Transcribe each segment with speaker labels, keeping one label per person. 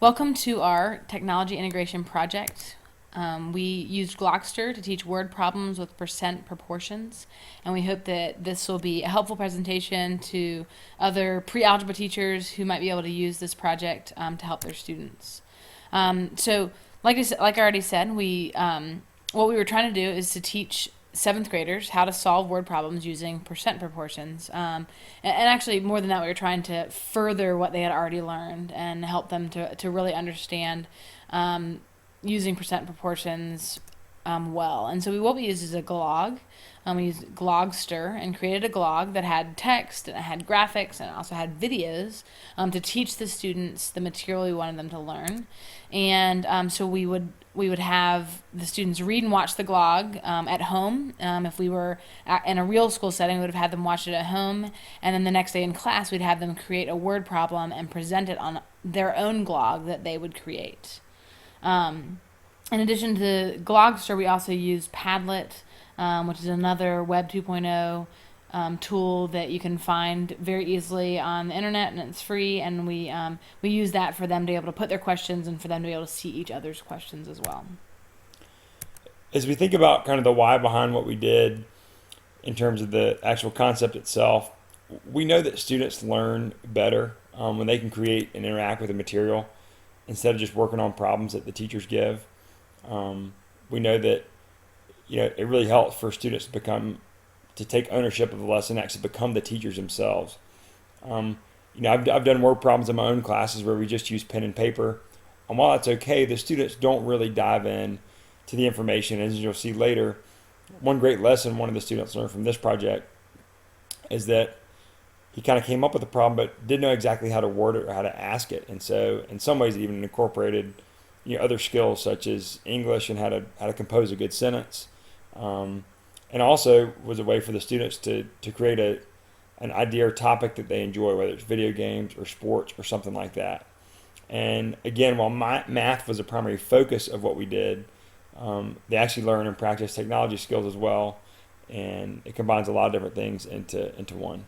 Speaker 1: Welcome to our technology integration project. We used Glockster to teach word problems with percent proportions, and we hope that this will be a helpful presentation to other pre-algebra teachers who might be able to use this project to help their students. Like I already said, what we were trying to do is to teach seventh graders how to solve word problems using percent proportions. And actually, more than that, we were trying to further what they had already learned and help them to really understand using percent proportions well. And so what we used is a glog. We used Glogster and created a glog that had text and it had graphics and it also had videos to teach the students the material we wanted them to learn. And so we would have the students read and watch the glog at home. If we were in a real school setting, we would have had them watch it at home, and then the next day in class, we'd have them create a word problem and present it on their own glog that they would create. In addition to Glogster, we also use Padlet, which is another Web 2.0 tool that you can find very easily on the internet, and it's free. And we use that for them to be able to put their questions and for them to be able to see each other's questions as well.
Speaker 2: As we think about kind of the why behind what we did in terms of the actual concept itself, we know that students learn better when they can create and interact with the material instead of just working on problems that the teachers give. We know that it really helps for students to take ownership of the lesson, actually become the teachers themselves. I've done word problems in my own classes where we just use pen and paper, and while that's okay, the students don't really dive in to the information. As you'll see later, one great lesson one of the students learned from this project is that he kind of came up with a problem but didn't know exactly how to word it or how to ask it, and so in some ways it even incorporated other skills such as English and how to compose a good sentence, and also was a way for the students to create an idea or topic that they enjoy, whether it's video games or sports or something like that. And again, while math was the primary focus of what we did, they actually learn and practice technology skills as well, and it combines a lot of different things into one.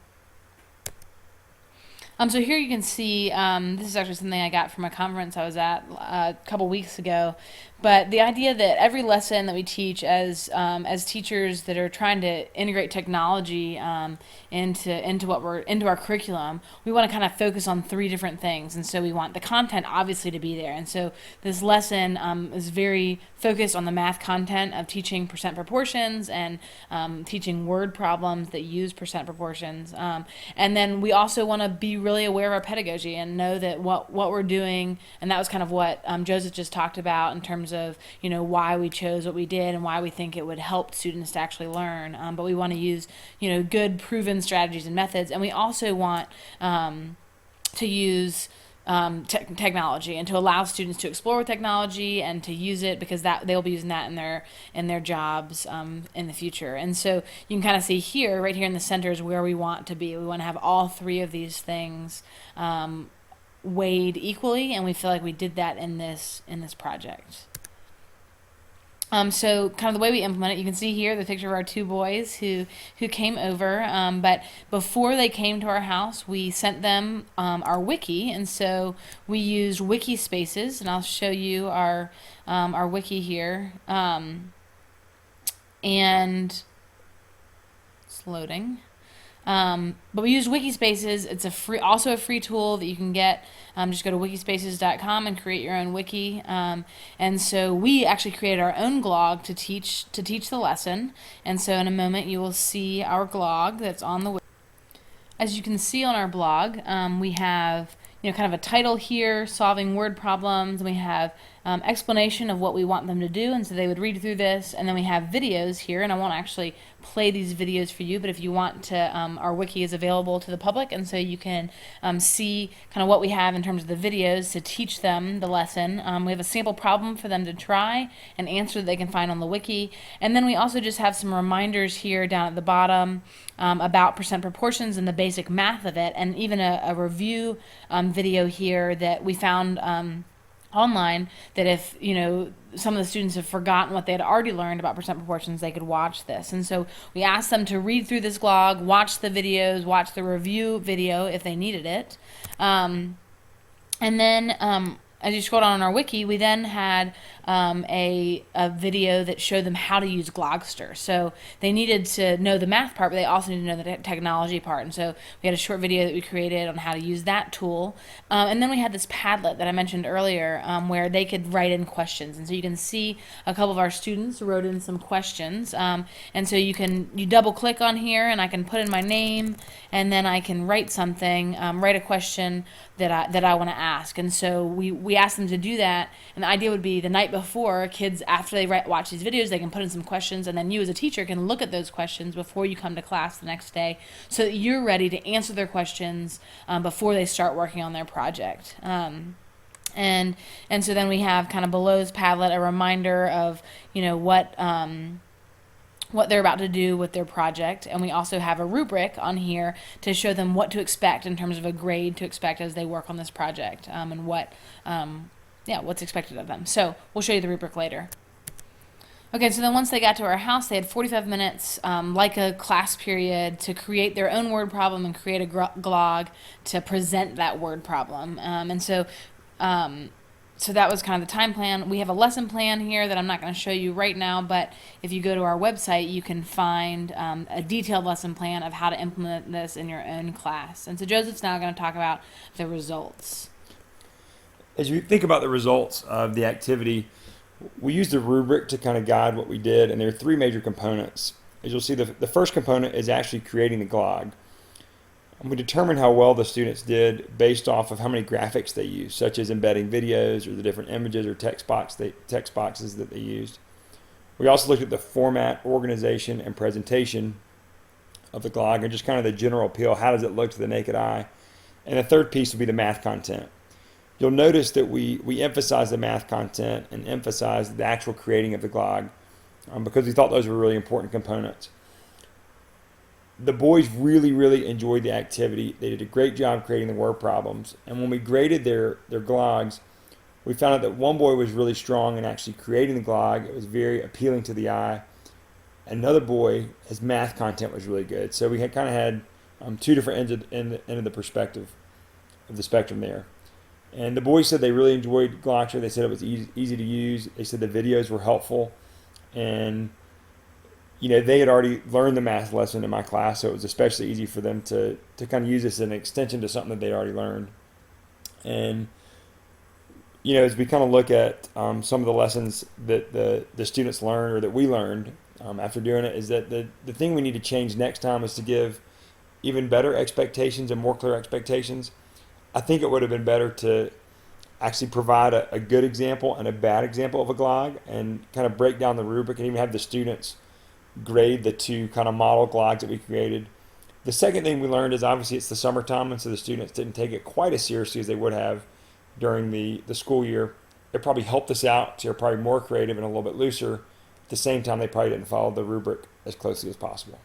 Speaker 1: So here you can see, this is actually something I got from a conference I was at a couple weeks ago. But the idea that every lesson that we teach as teachers that are trying to integrate technology into our curriculum, we want to kind of focus on three different things. And so we want the content obviously to be there. And so this lesson is very focused on the math content of teaching percent proportions and teaching word problems that use percent proportions. And then we also want to be really aware of our pedagogy and know that what we're doing, and that was kind of what Joseph just talked about in terms of why we chose what we did and why we think it would help students to actually learn. But we want to use good proven strategies and methods, and we also want to use technology and to allow students to explore with technology and to use it because that they'll be using that in their jobs in the future. And so you can kind of see here, right here in the center, is where we want to be. We want to have all three of these things weighed equally, and we feel like we did that in this project. So kind of the way we implement it, you can see here the picture of our two boys who came over. But before they came to our house, we sent them our wiki, and so we used Wikispaces, and I'll show you our wiki here. And it's loading. But we use Wikispaces. It's also a free tool that you can get. Just go to wikispaces.com and create your own wiki. And so we actually created our own glog to teach the lesson. And so in a moment you will see our glog that's on the wiki. As you can see on our blog, we have kind of a title here, solving word problems, and we have explanation of what we want them to do, and so they would read through this, and then we have videos here, and I won't actually play these videos for you, but if you want to, our wiki is available to the public, and so you can see kind of what we have in terms of the videos to teach them the lesson. We have a sample problem for them to try and answer that they can find on the wiki, and then we also just have some reminders here down at the bottom about percent proportions and the basic math of it, and even a review video here that we found online, that if some of the students have forgotten what they had already learned about percent proportions, they could watch this. And so we asked them to read through this glog, watch the videos, watch the review video if they needed it, and then as you scroll down on our wiki, we then had a video that showed them how to use Glogster. So they needed to know the math part, but they also needed to know the technology part. And so we had a short video that we created on how to use that tool. And then we had this Padlet that I mentioned earlier, where they could write in questions. And so you can see a couple of our students wrote in some questions. And so you double click on here, and I can put in my name, and then I can write something, write a question that I want to ask. And so we asked them to do that. And the idea would be the night before, kids, after they watch these videos, they can put in some questions, and then you as a teacher can look at those questions before you come to class the next day, so that you're ready to answer their questions before they start working on their project. And so then we have kind of below this Padlet a reminder of what they're about to do with their project, and we also have a rubric on here to show them what to expect in terms of a grade to expect as they work on this project, and what's expected of them. So we'll show you the rubric later. Okay, so then once they got to our house, they had 45 minutes, like a class period, to create their own word problem and create a glog to present that word problem. So that was kind of the time plan. We have a lesson plan here that I'm not going to show you right now, but if you go to our website, you can find a detailed lesson plan of how to implement this in your own class. And so Joseph's now going to talk about the results.
Speaker 2: As you think about the results of the activity, we used a rubric to kind of guide what we did, and there are three major components. As you'll see, the first component is actually creating the glog. And we determined how well the students did based off of how many graphics they used, such as embedding videos or the different images or text boxes that they used. We also looked at the format, organization, and presentation of the glog, and just kind of the general appeal. How does it look to the naked eye? And the third piece would be the math content. You'll notice that we emphasize the math content and emphasize the actual creating of the glog because we thought those were really important components. The boys really, really enjoyed the activity. They did a great job creating the word problems. And when we graded their glogs, we found out that one boy was really strong in actually creating the glog. It was very appealing to the eye. Another boy, his math content was really good. So we had two different ends of the perspective of the spectrum there. And the boys said they really enjoyed Glogster. They said it was easy to use. They said the videos were helpful. And they had already learned the math lesson in my class, so it was especially easy for them to kind of use this as an extension to something that they'd already learned. And, as we kind of look at some of the lessons that the students learned or that we learned after doing it, is that the thing we need to change next time is to give even better expectations and more clear expectations. I think it would have been better to actually provide a good example and a bad example of a glog and kind of break down the rubric and even have the students grade the two kind of model glogs that we created. The second thing we learned is obviously it's the summertime, and so the students didn't take it quite as seriously as they would have during the school year. It probably helped us out. They're probably more creative and a little bit looser. At the same time, they probably didn't follow the rubric as closely as possible.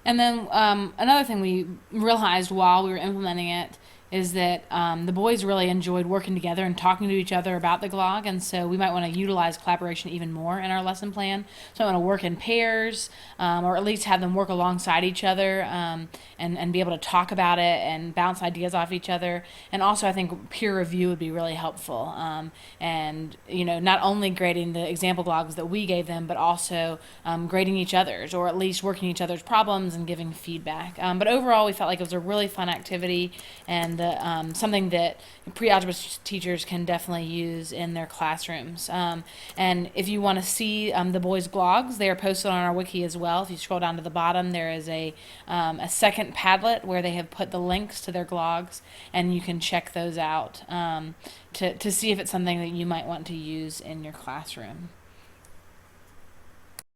Speaker 1: And then another thing we realized while we were implementing it is that the boys really enjoyed working together and talking to each other about the glog, and so we might want to utilize collaboration even more in our lesson plan. So I want to work in pairs, or at least have them work alongside each other, and be able to talk about it and bounce ideas off each other. And also I think peer review would be really helpful, and not only grading the example glogs that we gave them, but also grading each other's, or at least working each other's problems and giving feedback. But overall we felt like it was a really fun activity, and something that pre-algebra teachers can definitely use in their classrooms. And if you want to see the boys' glogs, they are posted on our wiki as well. If you scroll down to the bottom, there is a second Padlet where they have put the links to their glogs, and you can check those out to see if it's something that you might want to use in your classroom.